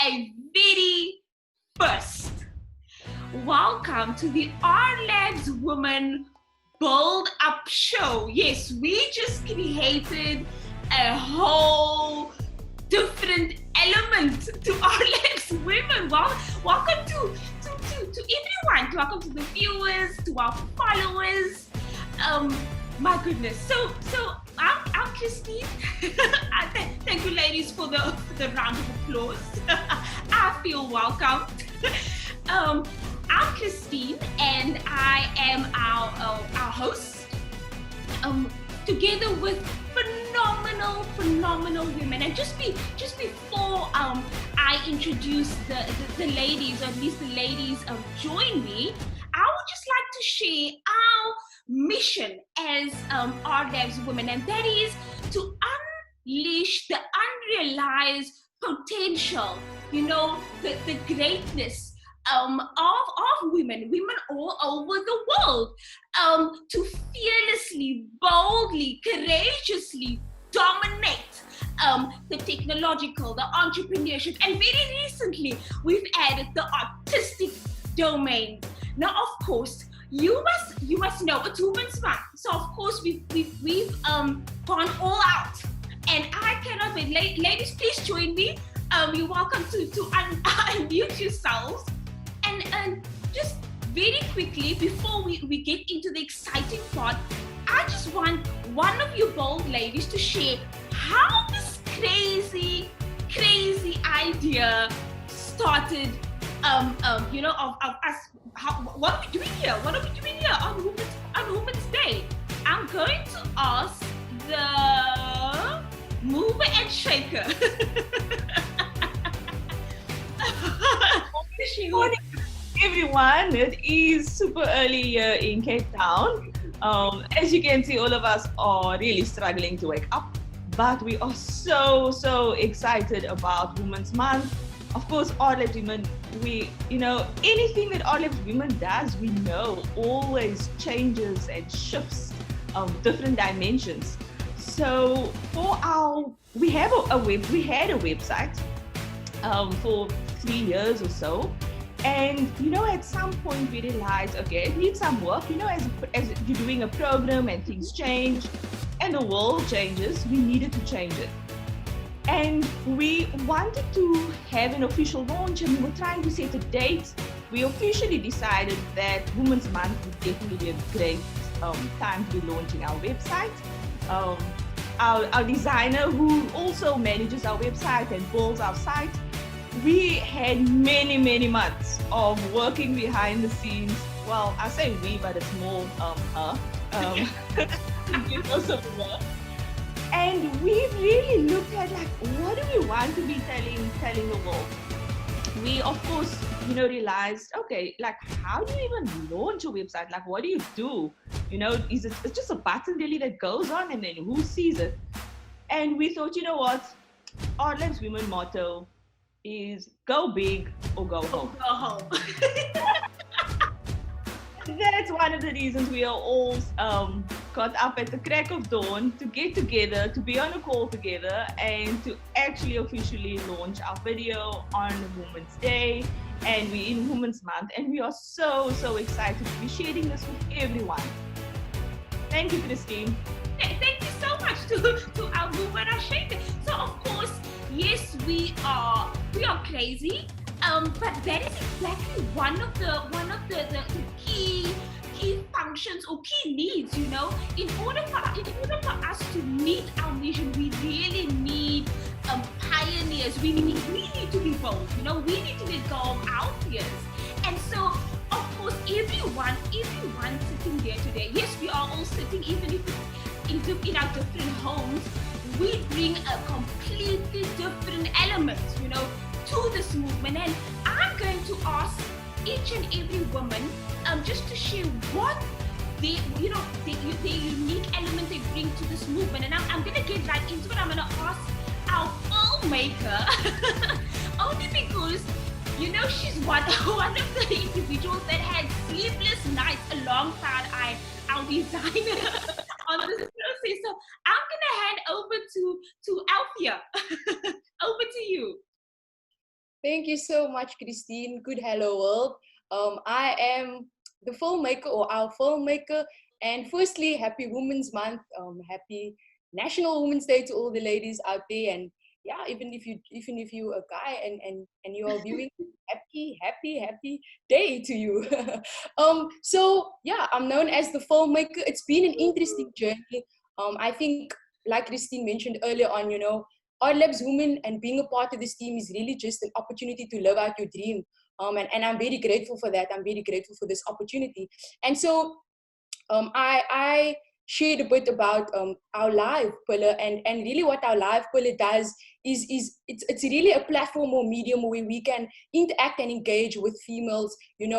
a very first. Welcome to the RLabs Women Build Up Show. Yes, we just created a whole different element to RLabs Women. Welcome to everyone. Welcome to the viewers, to our followers. My goodness. So I'm Christine. Thank you, ladies, for the round of applause. I feel welcome. I'm Christine, and I am our host. Together with phenomenal women. And just before I introduce the ladies, or at least the ladies join me, I would just like to share our mission as RLabs women, and that is to unleash the unrealized potential, the greatness of women all over the world, to fearlessly, boldly, courageously dominate the technological, the entrepreneurship, and very recently we've added the artistic domain. Now, of course, you must know it's Women's Month, so of course we've gone all out, and I cannot wait. Ladies, please join me. You're welcome to unmute yourselves. And just very quickly, before we get into the exciting part, I just want one of you bold ladies to share how this crazy idea started, of us. What are we doing here? What are we doing here on Women's Day? I'm going to ask the mover and shaker. Good morning, everyone. It is super early here in Cape Town. As you can see, all of us are really struggling to wake up, but we are so excited about Women's Month. Of course, RLabs Women, anything that RLabs Women does, we know always changes and shifts different dimensions. So we had a website for 3 years or so. And, at some point we realized, okay, it needs some work. As you're doing a program and things change and the world changes, we needed to change it. And we wanted to have an official launch, and we were trying to set a date. We officially decided that Women's Month would definitely be a great time to be launching our website. Our designer, who also manages our website and builds our site, we had many months of working behind the scenes. Well, I say we, but it's more her. Most of the work. And we really looked at what do we want to be telling the world? We of course, realized, okay, how do you even launch a website? What do you do? It's just a button really that goes on, and then who sees it? And we thought, RLabs Women motto is go big or go home. Go home. That's one of the reasons we are all got up at the crack of dawn to get together, to be on a call together, and to actually officially launch our video on Women's Day. And we're in Women's Month, and we are so excited to be sharing this with everyone. Thank you, Christine. Thank you so much to our mover and shaker. So of course, yes, we are crazy, but that is exactly one of the key functions or key needs. In order for us to meet our mission, we really need pioneers. We need to be bold. We need to let go of our fears. And so, of course, everyone sitting here today, yes, we are all sitting, even if it's in our different homes, we bring a completely different element, to this movement. And I'm going to ask each and every woman just to share what the unique element they bring to this movement. And I'm going to get right into it. I'm going to ask our filmmaker, only because she's one of the individuals that had sleepless nights alongside our designer on this process. So I'm gonna hand over to Althea. Over to you. Thank you so much, Christine. Good hello world. I am the filmmaker or our filmmaker. And firstly, happy Women's Month. Happy National Women's Day to all the ladies out there. And yeah, even if you a guy and you are viewing, happy day to you. So yeah, I'm known as the filmmaker. It's been an interesting journey. I think, like Christine mentioned earlier on, RLabs Women and being a part of this team is really just an opportunity to live out your dream. And I'm very grateful for that. I'm very grateful for this opportunity. And so I shared a bit about our live pillar, and really what our live pillar does is it's really a platform or medium where we can interact and engage with females, in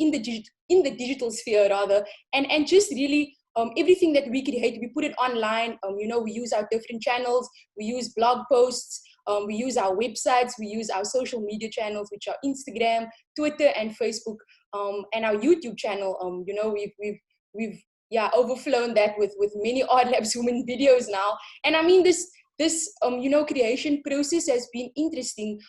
the digital sphere rather, and just really everything that we create, we put it online. We use our different channels, we use blog posts, we use our websites, we use our social media channels, which are Instagram, Twitter, and Facebook, and our YouTube channel. We've overflown that with many RLabs Women videos now. And I mean, this creation process has been interesting,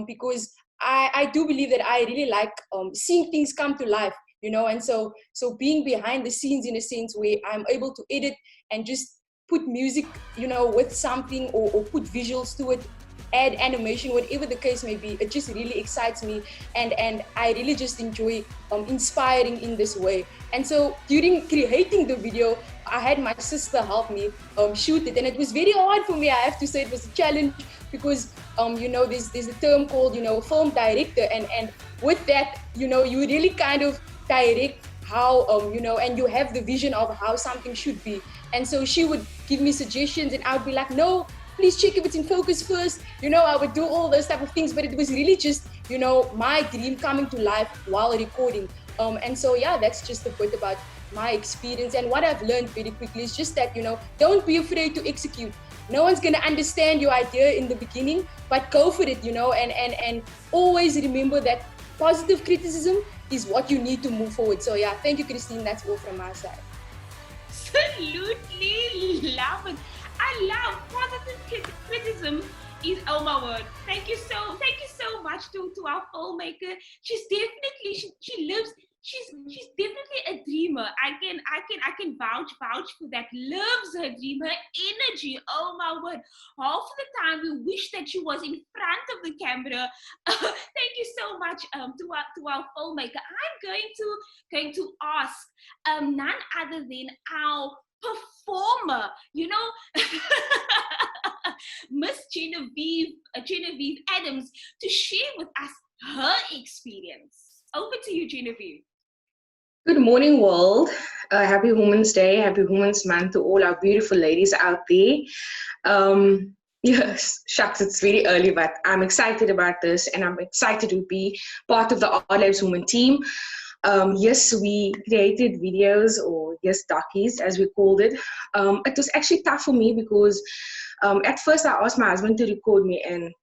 because I do believe that I really like seeing things come to life, and so being behind the scenes, in a sense where I'm able to edit and just put music, with something, or put visuals to it, add animation, whatever the case may be. It just really excites me, and I really just enjoy inspiring in this way. And so during creating the video, I had my sister help me shoot it, and it was very hard for me. I have to say it was a challenge, because there's a term called film director, and with that, you really kind of direct how and you have the vision of how something should be. And so she would give me suggestions, and I would be like, no, please check if it's in focus first. I would do all those type of things, but it was really just, my dream coming to life while recording. And so, yeah, that's just a bit about my experience. And what I've learned very quickly is just that, don't be afraid to execute. No one's going to understand your idea in the beginning, but go for it, and always remember that positive criticism is what you need to move forward. So yeah, thank you, Christine. That's all from my side. Absolutely love it. I love positive criticism. Is, oh my word. Thank you so much to our filmmaker. She's definitely she lives. She's definitely a dreamer. I can vouch for that. Loves her dream, her energy. Oh my word. Half of the time we wish that she was in front of the camera. Thank you so much to our filmmaker. I'm going to ask none other than our performer, Miss Genevieve Adams, to share with us her experience. Over to you, Genevieve. Good morning, world. Happy Women's Day, happy Women's Month to all our beautiful ladies out there. Yes, shucks, it's very early, but I'm excited about this, and I'm excited to be part of the RLabs Women team. Yes, we created videos, or yes, dockies as we called it. It was actually tough for me because at first I asked my husband to record me, and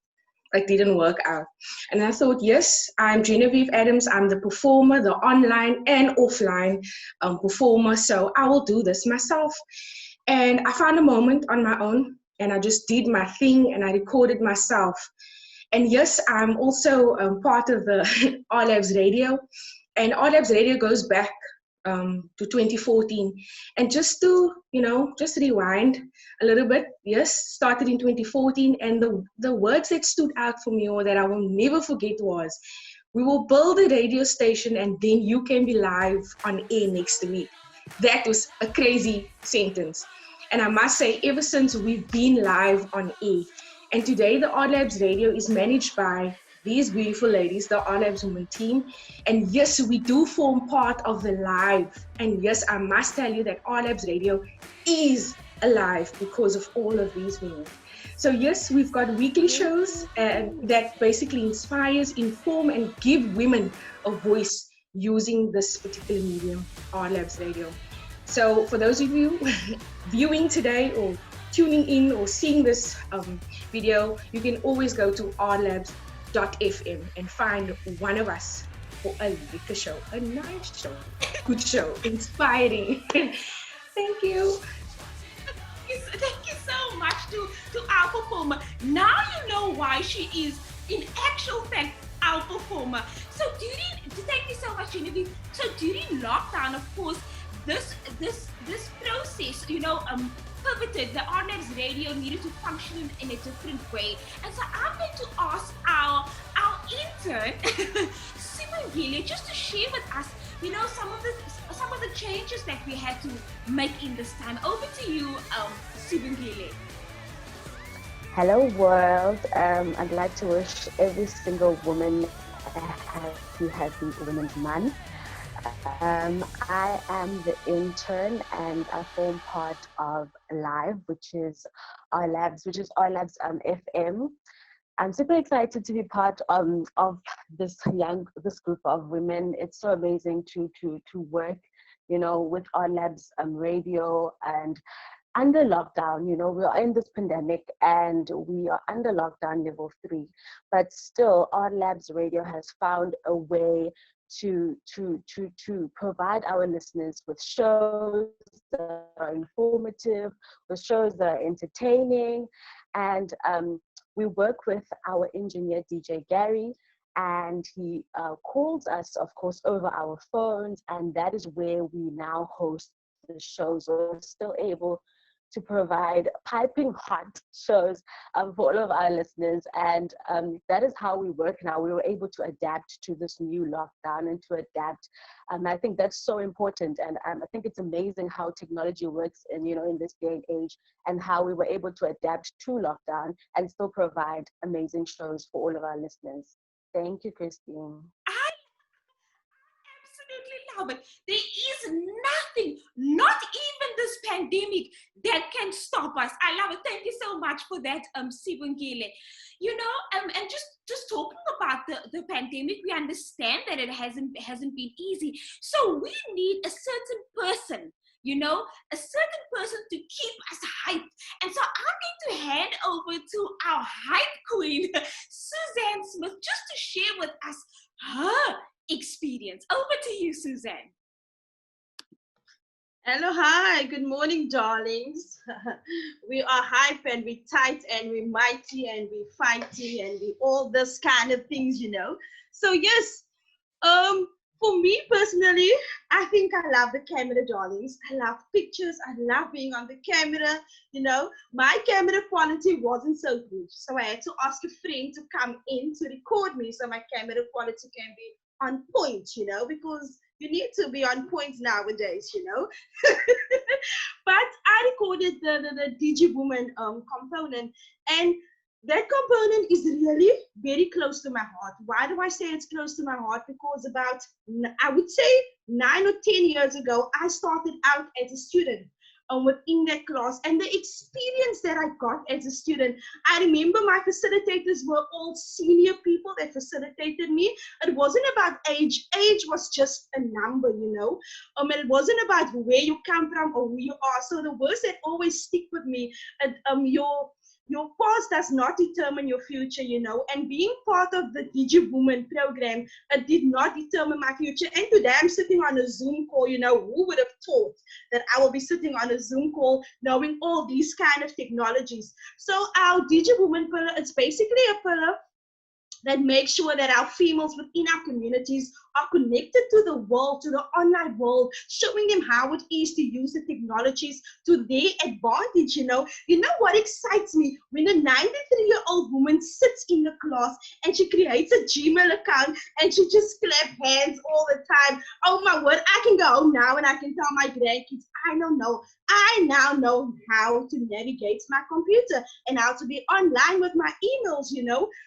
it didn't work out. And I thought, yes, I'm Genevieve Adams. I'm the performer, the online and offline performer. So I will do this myself. And I found a moment on my own, and I just did my thing, and I recorded myself. And yes, I'm also part of the RLabs Radio. And RLabs Radio goes back to 2014. And just to, just rewind a little bit, yes, started in 2014. And the words that stood out for me, or that I will never forget, was, we will build a radio station and then you can be live on air next week. That was a crazy sentence. And I must say, ever since, we've been live on air. And today the RLabs Radio is managed by these beautiful ladies, the RLabs Women team. And yes, we do form part of the live. And yes, I must tell you that RLabs Radio is alive because of all of these women. So yes, we've got weekly shows that basically inspires, inform, and give women a voice using this particular medium, RLabs Radio. So for those of you viewing today, or tuning in, or seeing this video, you can always go to RLabs.fm and find one of us for a liquor show, a nice show, good show, inspiring. Thank you. Thank you so much to our performer. Now you know why she is in actual fact, our performer. So thank you so much, Genevieve. So during lockdown, of course, this process, pivoted. The RLabs radio needed to function in a different way. And so I'm going to ask our intern, Simon Gile, just to share with us, some of the changes that we had to make in this time. Over to you, Simon Gile. Hello world. I'd like to wish every single woman a happy Women's Month. I am the intern and I form part of Live, which is RLabs, FM. I'm super excited to be part of this group of women. It's so amazing to work, with RLabs radio and under lockdown. We are in this pandemic and we are under lockdown level 3, but still RLabs radio has found a way to provide our listeners with shows that are informative, with shows that are entertaining, and we work with our engineer DJ Gary, and he calls us, of course, over our phones, and that is where we now host the shows. We're still able to provide piping hot shows for all of our listeners. And that is how we work now. We were able to adapt to this new lockdown and to adapt. I think that's so important. And I think it's amazing how technology works in this day and age, and how we were able to adapt to lockdown and still provide amazing shows for all of our listeners. Thank you, Christine. Love it. There is nothing, not even this pandemic, that can stop us. I love it. Thank you so much for that, Sibongile. And just talking about the pandemic, we understand that it hasn't been easy. So we need a certain person, a certain person to keep us hyped. And so I'm going to hand over to our hype queen, Suzanne Smith, just to share with us her experience. Over to you, Suzanne. Hello, hi, good morning, darlings. We are hype and we tight and we mighty and we fighty and we all this kind of things, So yes, for me personally, I think I love the camera, darlings. I love pictures. I love being on the camera. My camera quality wasn't so good, so I had to ask a friend to come in to record me so my camera quality can be on point, because you need to be on point nowadays, But I recorded the DigiWoman component, and that component is really very close to my heart. Why do I say it's close to my heart? Because about, I would say 9 or 10 years ago, I started out as a student within that class, and the experience that I got as a student, I remember my facilitators were all senior people that facilitated me. It wasn't about age. Age was just a number, it wasn't about where you come from or who you are. So the words that always stick with me, your past does not determine your future, and being part of the DigiWoman program, it did not determine my future. And today I'm sitting on a Zoom call, who would have thought that I will be sitting on a Zoom call knowing all these kind of technologies. So our DigiWoman pillar, it's basically a pillar that makes sure that our females within our communities are connected to the world, to the online world, showing them how it is to use the technologies to their advantage. You know what excites me? When a 93-year-old woman sits in the class and she creates a Gmail account and she just claps hands all the time. Oh my word, I can go home now and I can tell my grandkids, I now know how to navigate my computer and how to be online with my emails,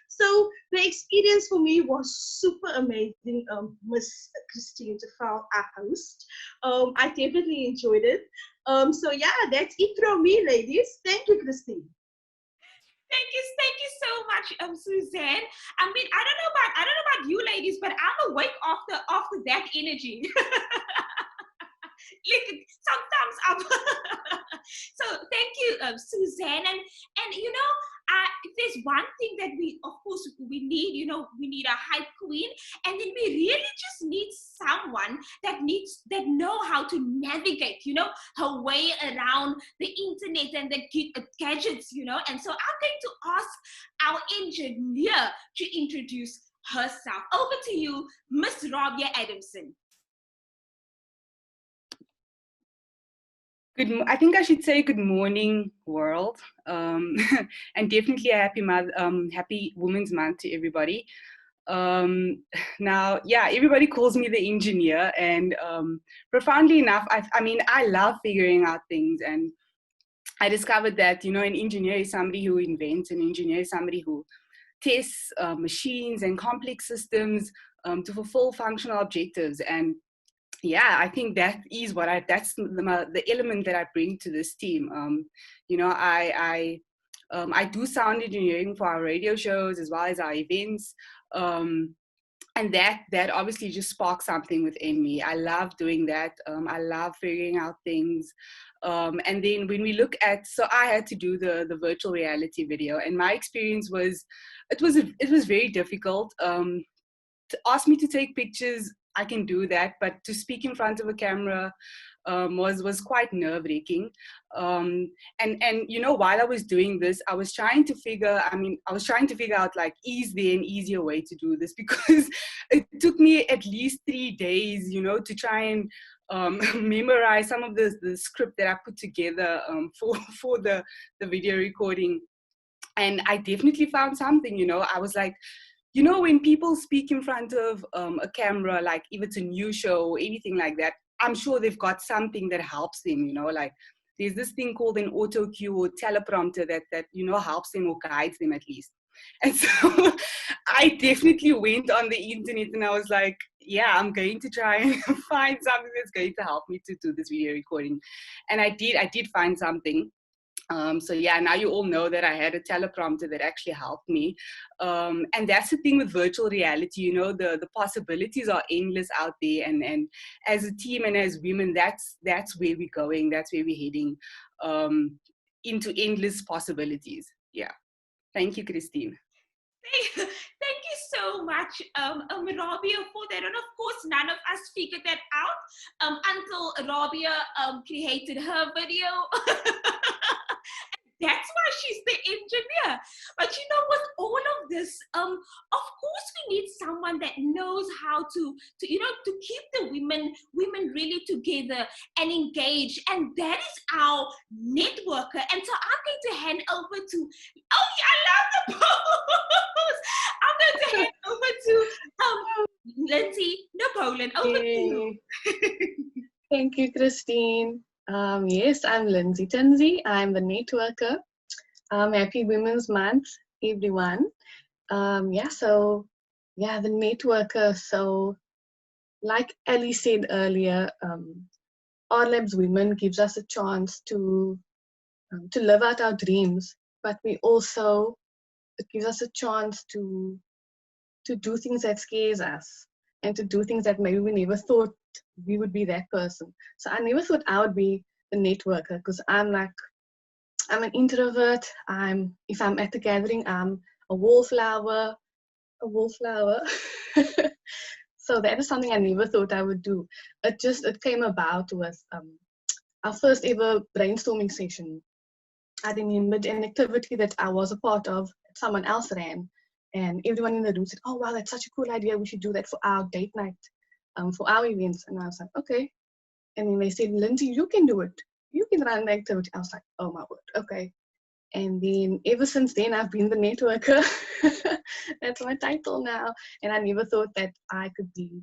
So the experience for me was super amazing, Miss Christine Tafel, our host. I definitely enjoyed it. So yeah, that's it from me, ladies. Thank you, Christine. Thank you so much, Suzanne. I mean, I don't know about you ladies, but I'm awake after that energy. Like sometimes I'm so thank you, Suzanne, and if there's one thing that we, of course, we need, you know, we need a hype queen, and then we really just need someone that know how to navigate, you know, her way around the internet and the gadgets, you know. And so I'm going to ask our engineer to introduce herself. Over to you, Miss Rabia Adamson. I think I should say good morning, world, and definitely a happy Women's Month to everybody. Now, yeah, everybody calls me the engineer, and profoundly enough, I mean, I love figuring out things, and I discovered that, you know, an engineer is somebody who invents, an engineer is somebody who tests machines and complex systems to fulfill functional objectives. And yeah, I think that's the element that I bring to this team. You know, I do sound engineering for our radio shows as well as our events. And that obviously just sparks something within me. I love doing that. I love figuring out things. And then when we look at, so I had to do the virtual reality video, and my experience was, it was very difficult. To ask me to take pictures, I can do that, but to speak in front of a camera was quite nerve-wracking. And you know, while I was doing this, I was trying to figure out, like, is there an easier way to do this? Because it took me at least 3 days, you know, to try and memorize some of the script that I put together for the video recording. And I definitely found something, you know. I was like, you know, when people speak in front of a camera, like if it's a news show or anything like that, I'm sure they've got something that helps them, you know, like there's this thing called an auto cue or teleprompter that, you know, helps them or guides them at least. And so I definitely went on the internet and I was like, yeah, I'm going to try and find something that's going to help me to do this video recording. And I did find something. So yeah, now you all know that I had a teleprompter that actually helped me. And that's the thing with virtual reality, you know, the possibilities are endless out there. And as a team and as women, that's where we're going, that's where we're heading, into endless possibilities. Yeah. Thank you, Christine. Thank you so much, Rabia, for that. And of course, none of us figured that out until Rabia created her video. That's why she's the engineer. But you know, with all of this, of course, we need someone that knows how to you know, to keep the women really together and engaged. And that is our networker. And so I'm going to hand over to, oh yeah, I love the pose. I'm going to hand over to Lindsay Napoleon. Over to you. Thank you, Christine. Yes, I'm Lindsay Tinsey. I'm the networker. Happy Women's Month, everyone. The networker. So, like Ellie said earlier, RLabs Women gives us a chance to live out our dreams, but it gives us a chance to do things that scares us and to do things that maybe we never thought we would be that person. So I never thought I would be the networker, because I'm an introvert. If I'm at the gathering, I'm a wallflower. So that is something I never thought I would do. It came about with our first ever brainstorming session. I remembered an activity that I was a part of, that someone else ran, and everyone in the room said, "Oh wow, that's such a cool idea. We should do that for our date night, for our events." And I was like, "Okay." And then they said, "Lindsay, you can do it. You can run the activity." I was like, "Oh my word, okay." And then ever since then, I've been the networker. That's my title now. And I never thought that I could be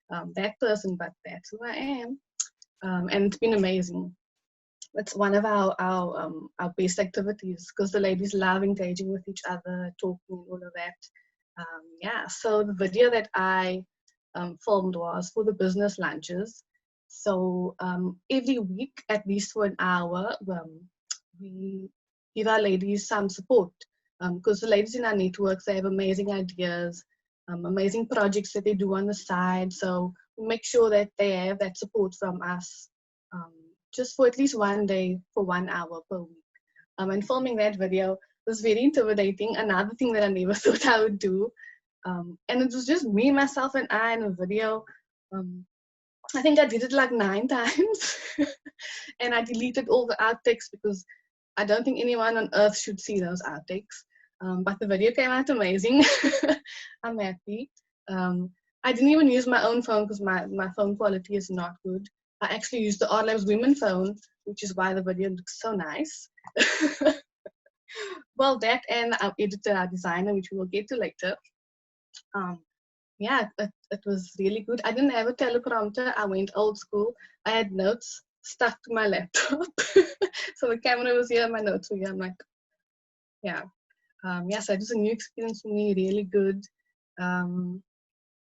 that person, but that's who I am. And it's been amazing. It's one of our best activities, because the ladies love engaging with each other, talking, all of that. So the video that I filmed was for the business lunches. So every week, at least for an hour, we give our ladies some support, because the ladies in our networks, they have amazing ideas, amazing projects that they do on the side. So we make sure that they have that support from us, just for at least one day, for 1 hour per week. And filming that video was very intimidating. Another thing that I never thought I would do. And it was just me, myself, and I in a video. I think I did it like 9 times. And I deleted all the outtakes because I don't think anyone on earth should see those outtakes. But the video came out amazing. I'm happy. I didn't even use my own phone because my phone quality is not good. I actually used the RLabs women phone, which is why the video looks so nice. Well, that and our editor, our designer, which we will get to later. Yeah, it was really good. I didn't have a teleprompter. I went old school. I had notes stuck to my laptop. So the camera was here, my notes were here. I'm like, yeah. Yeah, so it was a new experience for me, really good.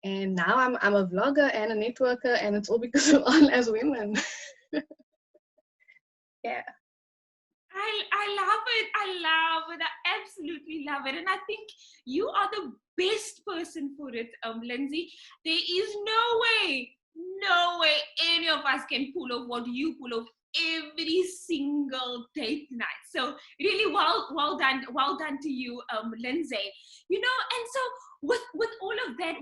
And now I'm a vlogger and a networker, and it's all because of RLabs women. Yeah. I love it. I love it. I absolutely love it. And I think you are the best person for it, Lindsay. There is no way any of us can pull off what you pull off every single date night. So really well done to you, Lindsay. You know, and so with all of that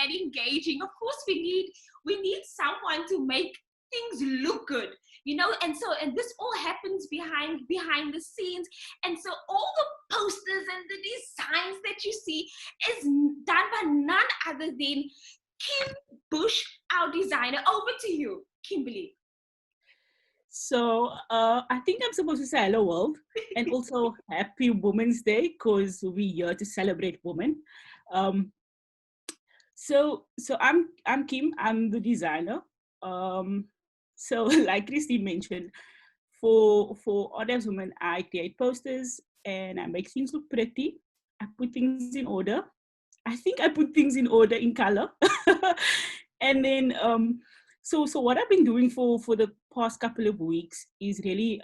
engaging, of course we need someone to make things look good, you know, and this all happens behind the scenes, and so all the posters and the designs that you see is done by none other than Kim Bush, our designer. Over to you, Kimberly. So I think I'm supposed to say hello world and also happy Women's Day because we're here to celebrate women. So I'm Kim, I'm the designer. So like Christine mentioned, for RLabs women, I create posters and I make things look pretty. I put things in order. I think I put things in order in color. And then so what I've been doing for the past couple of weeks is really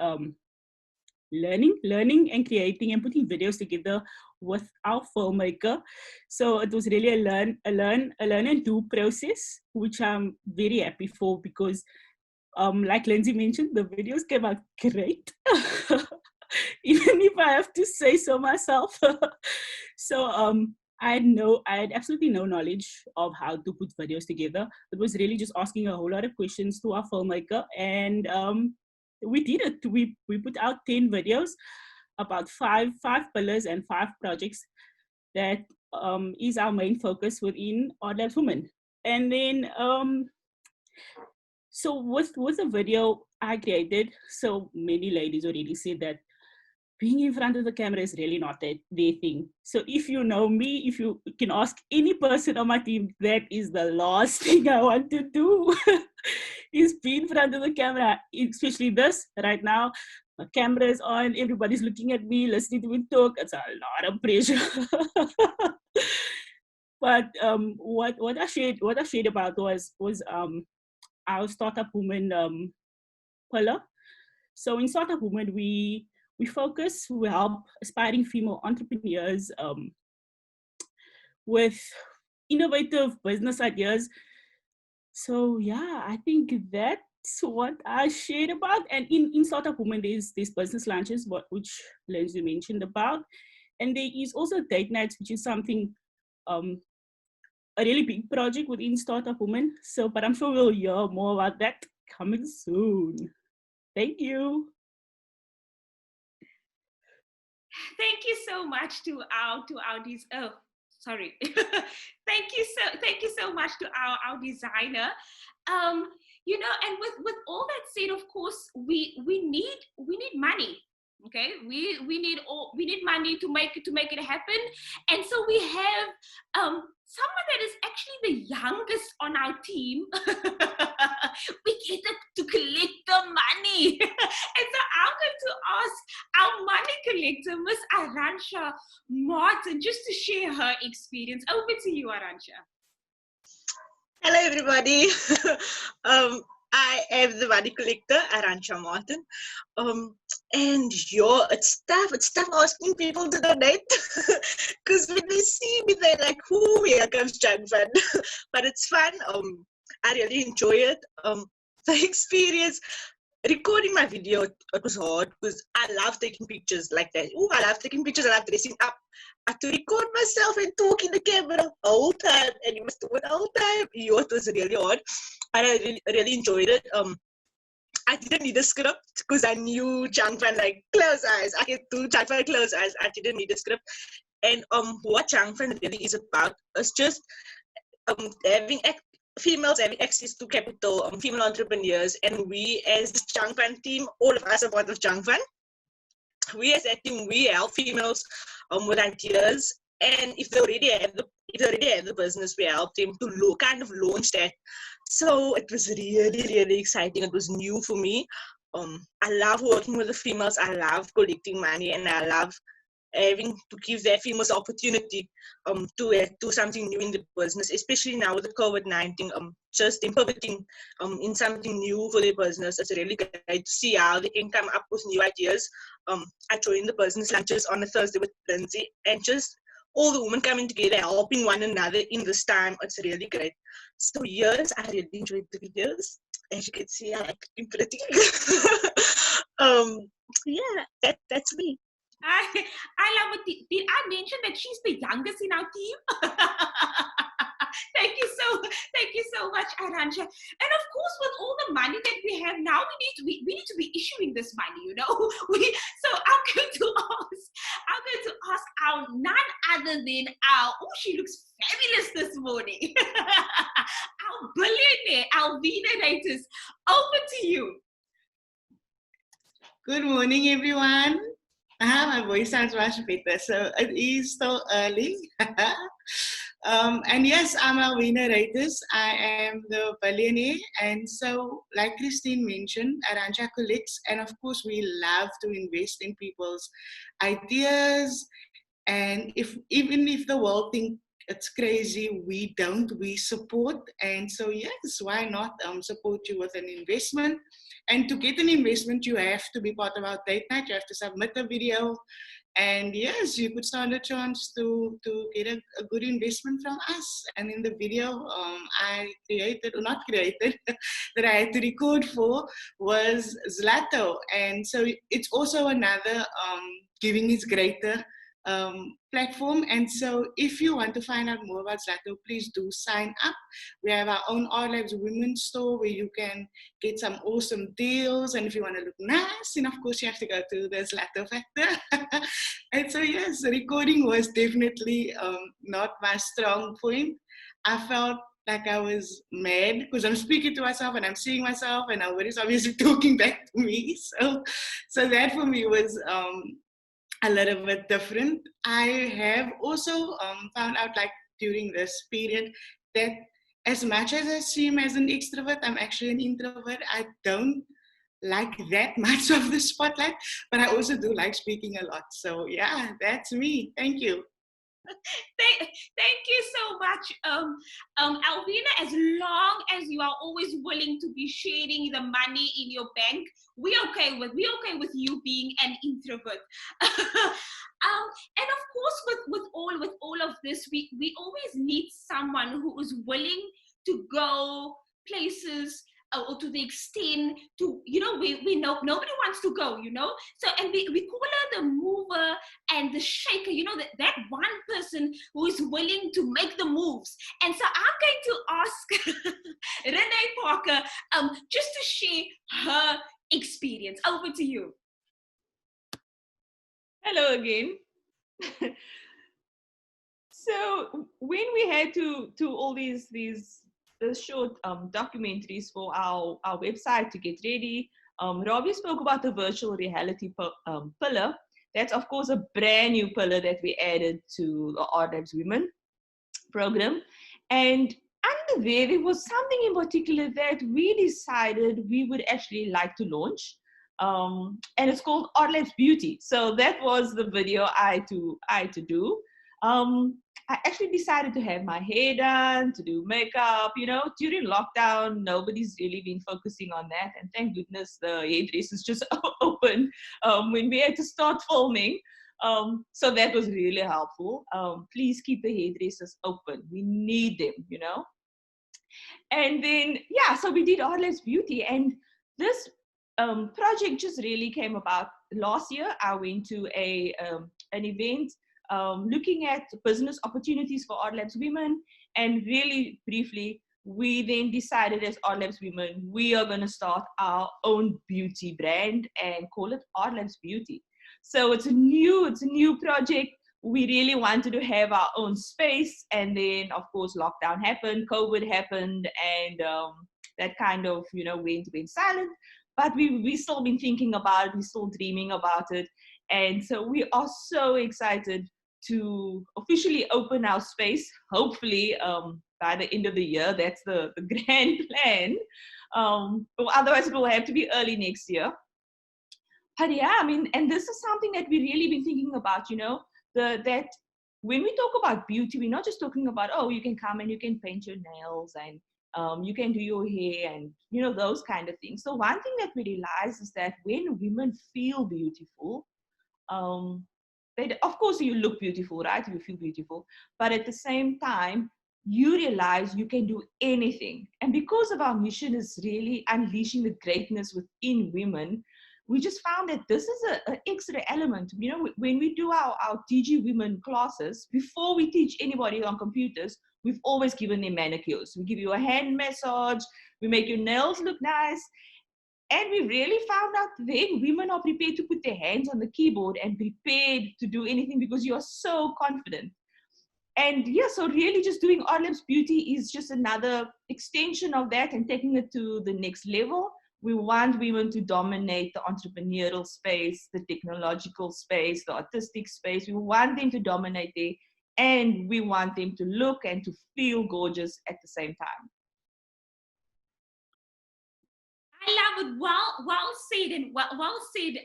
learning and creating and putting videos together with our filmmaker. So it was really a learn and do process, which I'm very happy for because like Lindsay mentioned, the videos came out great. Even if I have to say so myself. So I had absolutely no knowledge of how to put videos together. It was really just asking a whole lot of questions to our filmmaker, and we did it. We put out 10 videos about five pillars and 5 projects that is our main focus within RLabs Women. And then so with the video I created, so many ladies already said that being in front of the camera is really not their thing. So if you know me, if you can ask any person on my team, that is the last thing I want to do, is be in front of the camera, especially this right now. The camera is on, everybody's looking at me, listening to me talk. It's a lot of pressure. But what I shared about was our Startup Women pillar. So in Startup Women, we help aspiring female entrepreneurs with innovative business ideas. So yeah, I think that's what I shared about. And in Startup Women, there's business lunches, which Lindsay mentioned about. And there is also date nights, which is something, a really big project within Startup Women. So, but I'm sure we'll hear more about that coming soon. Thank you. Thank you so much to our sorry. Thank you so much to our designer. You know, and with all that said, of course, we need money. Okay, we need money to make it happen, and so we have someone that is actually the youngest on our team. We get to collect the money, and so I'm going to ask our money collector, Miss Aransha Martin, just to share her experience. Over to you, Aransha. Hello, everybody. I am the money collector, Aransha Martin. And it's tough asking people to donate because when they see me, they're like, "Whoo, here comes Jan Van." But it's fun. I really enjoy it. The experience. recording my video, it was hard because I love taking pictures like that. Oh, I love taking pictures. I love dressing up. I had to record myself and talk in the camera the whole time, and you must do it the whole time. It was really hard, and I really enjoyed it. I didn't need a script because I knew Changfan like close eyes. I could do Changfan close eyes. I didn't need a script. And what Changfan really is about is just having females having access to capital, female entrepreneurs, and we as the Changfan team, all of us are part of Changfan. We as a team, we help females with ideas, and if they already have the business, we help them to kind of launch that. So it was really exciting. It was new for me. I love working with the females. I love collecting money, and I love having to give their females opportunity to do something new in the business, especially now with the COVID-19, just in pivoting in something new for their business. It's really great to see how they can come up with new ideas. I joined the business lunches on a Thursday with Lindsay, and just all the women coming together, helping one another in this time. It's really great. So yes, I really enjoyed the videos. As you can see, I like being pretty. Yeah, that's me. I love it. Did I mention that she's the youngest in our team? Thank you so much, Aransha. And of course, with all the money that we have now, we need to be issuing this money, you know. So I'm going to ask our none other than our, oh, she looks fabulous this morning. Our billionaire, Alvina Ratus. Over to you. Good morning, everyone. My voice sounds much better, so it is still early. And yes, I'm Alvina Ratus. I am the billionaire, and so like Christine mentioned, Aransha collects, and of course we love to invest in people's ideas, and even if the world thinks it's crazy, we don't, we support. And so yes, why not support you with an investment? And to get an investment, you have to be part of our date night. You have to submit a video. And yes, you could stand a chance to get a good investment from us. And in the video I created, or not created, that I had to record for was Zlato. And so it's also another Giving is Greater platform. And so if you want to find out more about Zlato, please do sign up. We have our own RLabs women's store where you can get some awesome deals, and if you want to look nice, then of course you have to go to the Zlato Factor. And so yes, the recording was definitely not my strong point. I felt like I was mad because I'm speaking to myself and I'm seeing myself and nobody's obviously talking back to me. So that for me was a little bit different. I have also found out, like during this period, that as much as I seem as an extrovert, I'm actually an introvert. I don't like that much of the spotlight, but I also do like speaking a lot. So yeah, that's me. Thank you. Thank you so much, Alvina. As long as you are always willing to be sharing the money in your bank, we're okay with you being an introvert. And of course, with all of this, we always need someone who is willing to go places, or to the extent to, you know, we know nobody wants to go, you know. So, and we call her the mover and the shaker, you know, that one person who is willing to make the moves. And so I'm going to ask Renee Parker just to share her experience. Over to you. Hello again. So when we had to all these short documentaries for our website to get ready, Robbie spoke about the virtual reality pillar. That's of course a brand new pillar that we added to the RLabs Women program. And under there was something in particular that we decided we would actually like to launch. And it's called RLabs Beauty. So that was the video I had to do. I actually decided to have my hair done, to do makeup. You know, during lockdown, nobody's really been focusing on that. And thank goodness the hairdressers just opened when we had to start filming. So that was really helpful. Please keep the hairdressers open. We need them, you know. And then, yeah, so we did RLabs Beauty. And this project just really came about last year. I went to an event looking at business opportunities for RLabs women, and really briefly, we then decided as RLabs women, we are going to start our own beauty brand and call it RLabs Beauty. So it's a new project. We really wanted to have our own space, and then of course lockdown happened, COVID happened, and that kind of went silent. But we still been thinking about it, we're still dreaming about it, and so we are so excited to officially open our space, hopefully by the end of the year. That's the grand plan. Otherwise it will have to be early next year. But yeah, I mean, and this is something that we really been thinking about, that when we talk about beauty, we're not just talking about, oh, you can come and you can paint your nails and you can do your hair and, those kind of things. So one thing that we realize is that when women feel beautiful, of course you look beautiful, right? You feel beautiful. But at the same time, you realize you can do anything. And because of our mission is really unleashing the greatness within women, we just found that this is an extra element. When we do our DG women classes, before we teach anybody on computers, we've always given them manicures. We give you a hand massage, we make your nails look nice. And we really found out then women are prepared to put their hands on the keyboard and prepared to do anything because you are so confident. And yeah, so really just doing RLabs Beauty is just another extension of that and taking it to the next level. We want women to dominate the entrepreneurial space, the technological space, the artistic space. We want them to dominate there, and we want them to look and to feel gorgeous at the same time. I love it. Well said, and well said,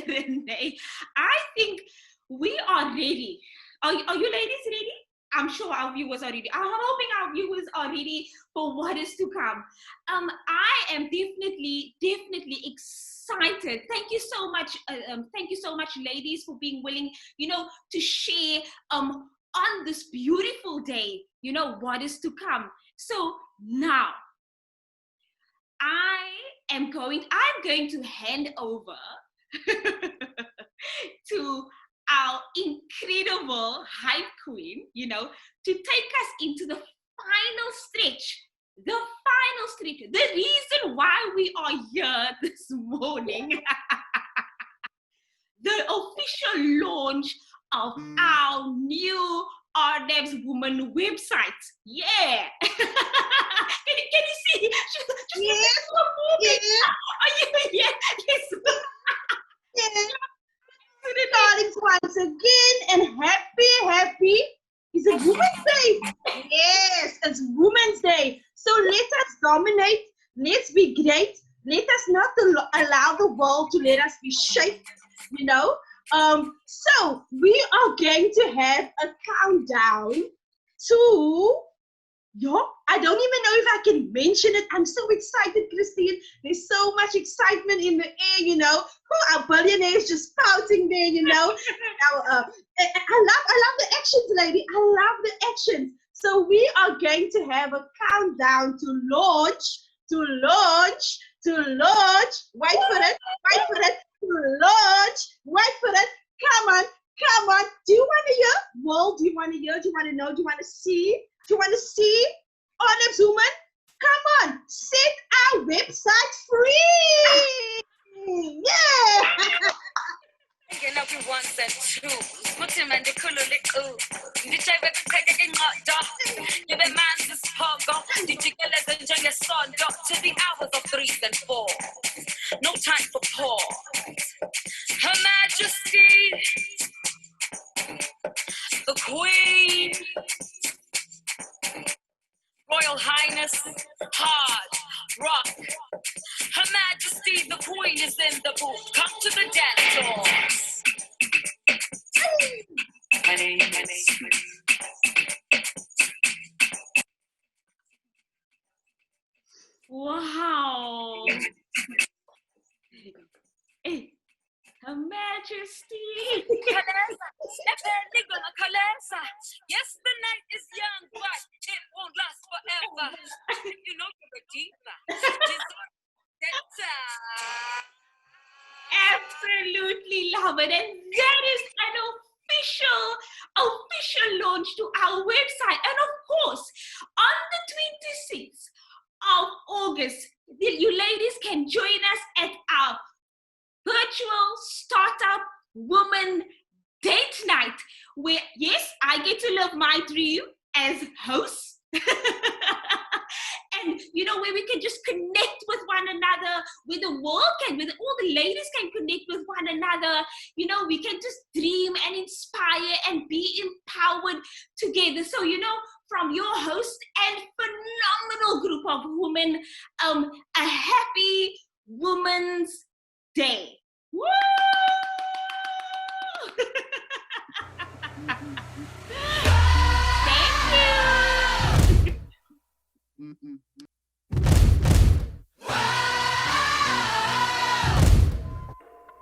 Renee. I think we are ready. Are you ladies ready? I'm sure our viewers are ready. I'm hoping our viewers are ready for what is to come. I am definitely excited. Thank you so much, ladies, for being willing, to share on this beautiful day, what is to come. So now, I'm going to hand over to our incredible hype queen, to take us into the final stretch. The reason why we are here this morning, the official launch of our new RLabs Woman website. Yeah. Can you see? Yes. Yes. Yes. Darlings, once again, and happy. It's a Women's Day. Yes, it's Women's Day. So let us dominate. Let's be great. Let us not allow the world to let us be shaped, So we are going to have a countdown to, I don't even know if I can mention it. I'm so excited, Christine. There's so much excitement in the air, our billionaires just pouting there, I love the actions, lady. I love the actions. So we are going to have a countdown to launch. Wait for it. To launch. Wait for it. Come on. Do you want to hear? Well, do you want to hear? Do you want to know? Do you want to see? RLabs Woman? Come on. Set our website free. Yeah. Ngena kwi-ones and twos futhi manje khulule ndijayele kuqhekeke ngodo ngibe manzi siphogo ndijikeleze njengesonto to the hours of 3s and 4s. No time for pause. Her Majesty the Queen, Royal Highness, hard rock. Her Majesty the Queen is in the booth. Come to the dance floor. Wow. absolutely love it. And that is an official launch to our website. And of course, on the 26th of August, you ladies can join us at our virtual startup woman date night, where yes, I get to live my dream as host. And where we can just connect with one another, where the world can, where all the ladies can connect with one another. We can just dream and inspire and be empowered together. So from your host and phenomenal group of women, a happy Women's Day. Woo! Thank you.